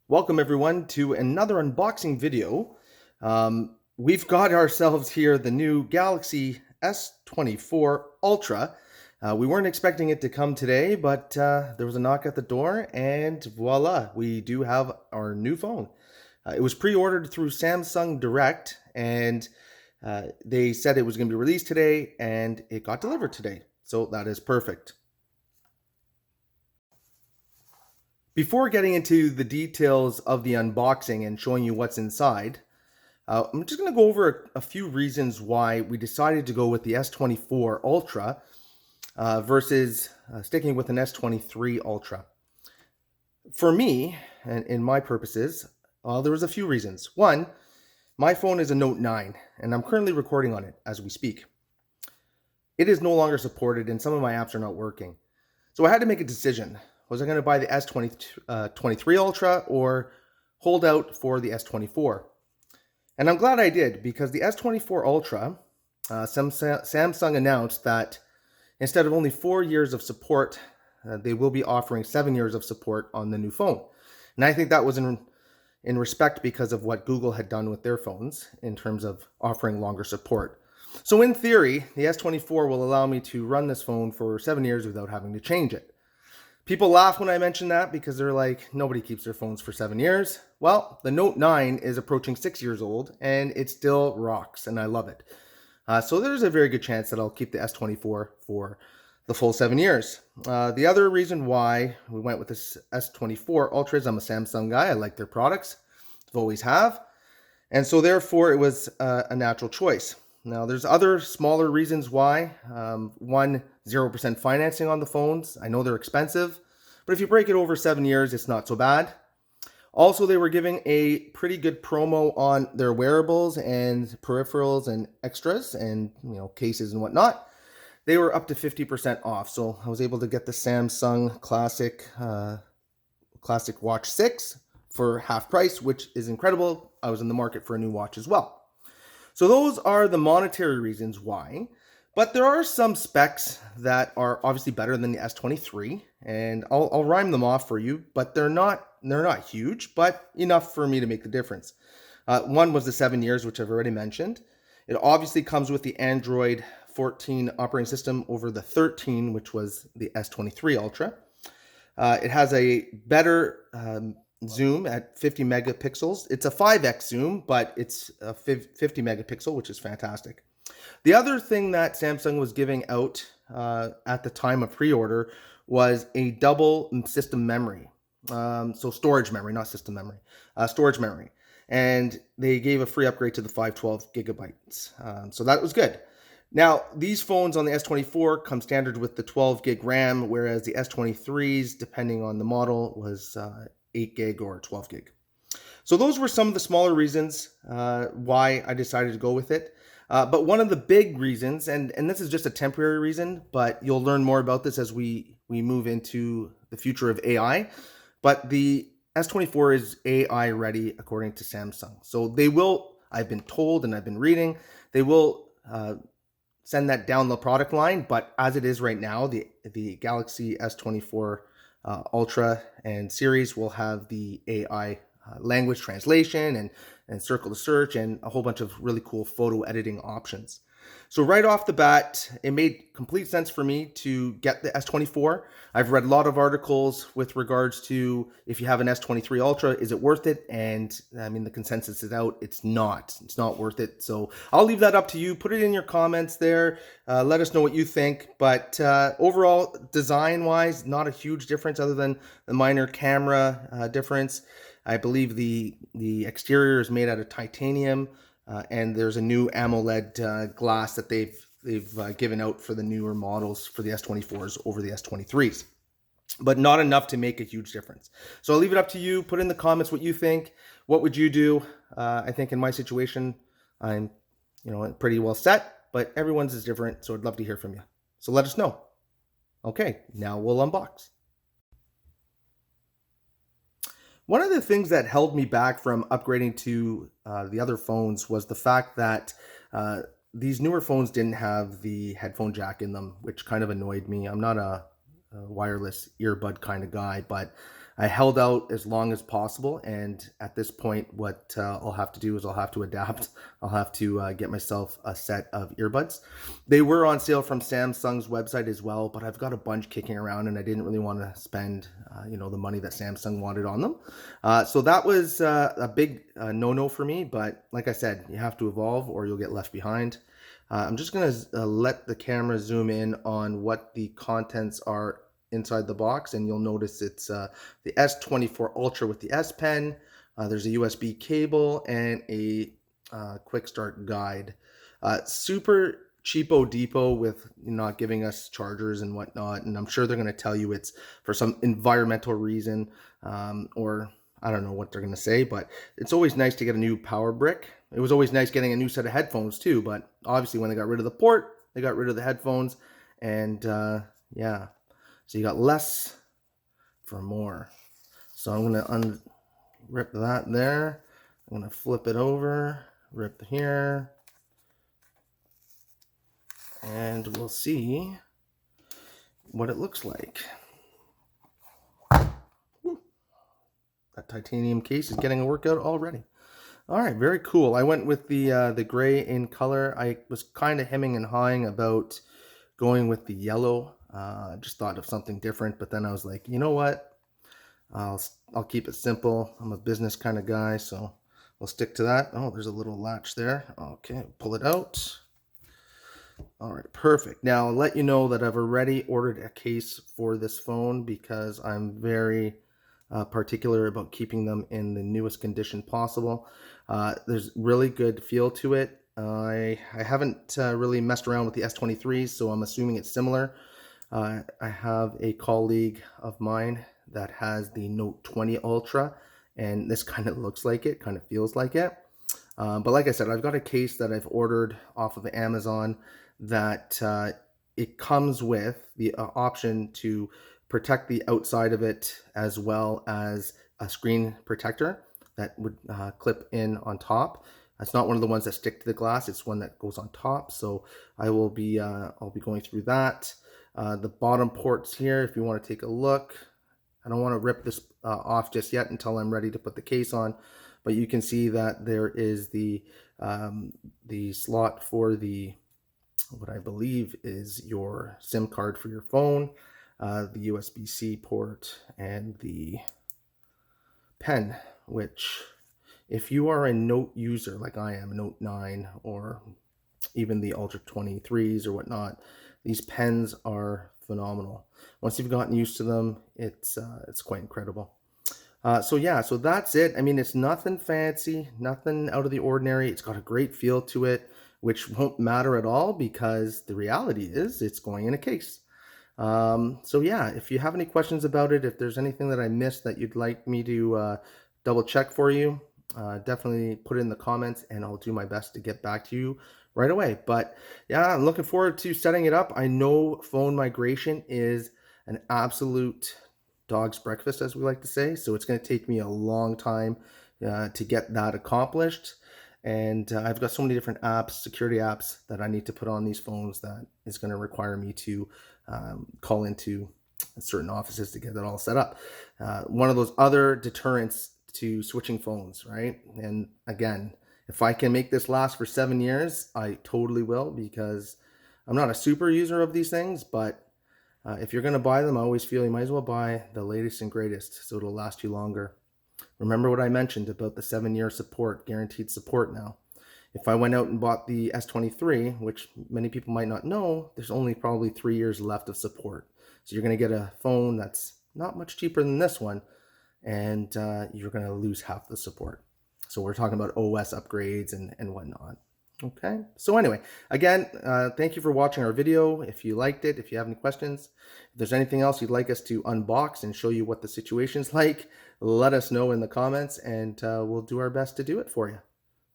Welcome everyone to another unboxing video. We've got ourselves here the new Galaxy S24 Ultra. We weren't expecting it to come today, but there was a knock at the door and voila, we do have our new phone. It was pre-ordered through Samsung Direct and they said it was going to be released today and it got delivered today. So that is perfect. Before getting into the details of the unboxing and showing you what's inside, I'm just going to go over a few reasons why we decided to go with the S24 Ultra versus sticking with an S23 Ultra. For me, and in my purposes, there was a few reasons. One, my phone is a Note 9, and I'm currently recording on it as we speak. It is no longer supported, and some of my apps are not working. So I had to make a decision. Was I going to buy the S23 Ultra or hold out for the S24? And I'm glad I did, because the S24 Ultra, Samsung announced that instead of only 4 years of support, they will be offering 7 years of support on the new phone. And I think that was in respect because of what Google had done with their phones in terms of offering longer support. So in theory, the S24 will allow me to run this phone for 7 years without having to change it. People laugh when I mention that because they're like, nobody keeps their phones for 7 years. Well, the Note 9 is approaching 6 years old and it still rocks and I love it. So there's a very good chance that I'll keep the S24 for the full 7 years. The other reason why we went with this S24 Ultra is I'm a Samsung guy. I like their products. I've always have. And so therefore it was a natural choice. Now there's other smaller reasons why. One, 0% financing on the phones. I know they're expensive, but if you break it over 7 years, it's not so bad. Also, they were giving a pretty good promo on their wearables and peripherals and extras and cases and whatnot. They were up to 50% off. So I was able to get the Samsung Classic Watch 6 for half price, which is incredible. I was in the market for a new watch as well. So those are the monetary reasons why. But there are some specs that are obviously better than the S23, and I'll rhyme them off for you, but they're not huge, but enough for me to make the difference. One was the 7 years, which I've already mentioned. It obviously comes with the Android 14 operating system over the 13, which was the S23 Ultra. It has a better zoom at 50 megapixels. It's a 5x zoom, but it's a 50 megapixel, which is fantastic. The other thing that Samsung was giving out at the time of pre-order was a double system memory. So storage memory, not system memory, storage memory. And they gave a free upgrade to the 512 gigabytes. So that was good. Now, these phones on the S24 come standard with the 12 gig RAM, whereas the S23s, depending on the model, was 8 gig or 12 gig. So those were some of the smaller reasons why I decided to go with it. But one of the big reasons, and this is just a temporary reason, but you'll learn more about this as we move into the future of AI, but the S24 is AI ready according to Samsung. So they will, I've been told and I've been reading, they will send that down the product line, but as it is right now, the Galaxy S24 Ultra and series will have the AI language translation and circle to search and a whole bunch of really cool photo editing options. So right off the bat, it made complete sense for me to get the S24. I've read a lot of articles with regards to if you have an S23 Ultra, is it worth it? And I mean, the consensus is out. It's not worth it. So I'll leave that up to you. Put it in your comments there. Let us know what you think. But overall, design-wise, not a huge difference other than the minor camera difference. I believe the exterior is made out of titanium, and there's a new AMOLED glass that they've given out for the newer models for the S24s over the S23s, but not enough to make a huge difference. So I'll leave it up to you. Put in the comments what you think. What would you do? I think in my situation, I'm pretty well set, but everyone's is different, so I'd love to hear from you. So let us know. Okay, now we'll unbox. One of the things that held me back from upgrading to the other phones was the fact that these newer phones didn't have the headphone jack in them, which kind of annoyed me. I'm not a wireless earbud kind of guy, but I held out as long as possible, and at this point, what I'll have to do is I'll have to adapt. I'll have to get myself a set of earbuds. They were on sale from Samsung's website as well, but I've got a bunch kicking around, and I didn't really want to spend, the money that Samsung wanted on them. So that was a big no-no for me. But like I said, you have to evolve, or you'll get left behind. I'm just going to let the camera zoom in on what the contents are inside the box, and you'll notice it's the S24 Ultra with the S Pen. There's a USB cable and a quick start guide. Super cheapo depot with not giving us chargers and whatnot, and I'm sure they're going to tell you it's for some environmental reason, or I don't know what they're going to say, but it's always nice to get a new power brick. It was always nice getting a new set of headphones too, but obviously when they got rid of the port, they got rid of the headphones, and yeah. So you got less for more. So I'm going to rip that there. I'm going to flip it over, rip here, and we'll see what it looks like. Woo. That titanium case is getting a workout already. All right, very cool. I went with the gray in color. I was kind of hemming and hawing about going with the yellow. Just thought of something different, but then I was like, you know what? I'll keep it simple. I'm a business kind of guy, so we'll stick to that. Oh, there's a little latch there. Okay, pull it out. All right, perfect. Now I'll let you know that I've already ordered a case for this phone because I'm very particular about keeping them in the newest condition possible. There's really good feel to it. I haven't really messed around with the S23s, so I'm assuming it's similar. I have a colleague of mine that has the Note 20 Ultra, and this kind of looks like it, kind of feels like it. But like I said, I've got a case that I've ordered off of Amazon that it comes with the option to protect the outside of it, as well as a screen protector that would clip in on top. It's not one of the ones that stick to the glass. It's one that goes on top. So I'll be going through that. The bottom ports here, if you want to take a look. I don't want to rip this off just yet until I'm ready to put the case on, but you can see that there is the slot for what I believe is your SIM card for your phone, the USB-C port, and the pen, which if you are a Note user like I am, a Note 9 or even the Ultra 23s or whatnot, these pens are phenomenal. Once you've gotten used to them, it's quite incredible. So yeah, so that's it. I mean, it's nothing fancy, nothing out of the ordinary. It's got a great feel to it, which won't matter at all because the reality is it's going in a case. So yeah, if you have any questions about it, if there's anything that I missed that you'd like me to double check for you, definitely put it in the comments and I'll do my best to get back to you right away. But yeah, I'm looking forward to setting it up. I know phone migration is an absolute dog's breakfast, as we like to say. So it's going to take me a long time to get that accomplished. And I've got so many different apps, security apps that I need to put on these phones that is going to require me to call into certain offices to get that all set up. One of those other deterrents to switching phones, right? And again, if I can make this last for 7 years, I totally will, because I'm not a super user of these things, but if you're going to buy them, I always feel you might as well buy the latest and greatest so it'll last you longer. Remember what I mentioned about the 7-year support, guaranteed support now. If I went out and bought the S23, which many people might not know, there's only probably 3 years left of support. So you're going to get a phone that's not much cheaper than this one, and you're going to lose half the support. So we're talking about OS upgrades and whatnot. Okay, so anyway, again, thank you for watching our video. If you liked it, if you have any questions, if there's anything else you'd like us to unbox and show you what the situation's like, let us know in the comments, and we'll do our best to do it for you.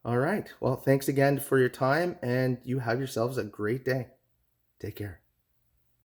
All right, well, thanks again for your time, and you have yourselves a great day. Take care.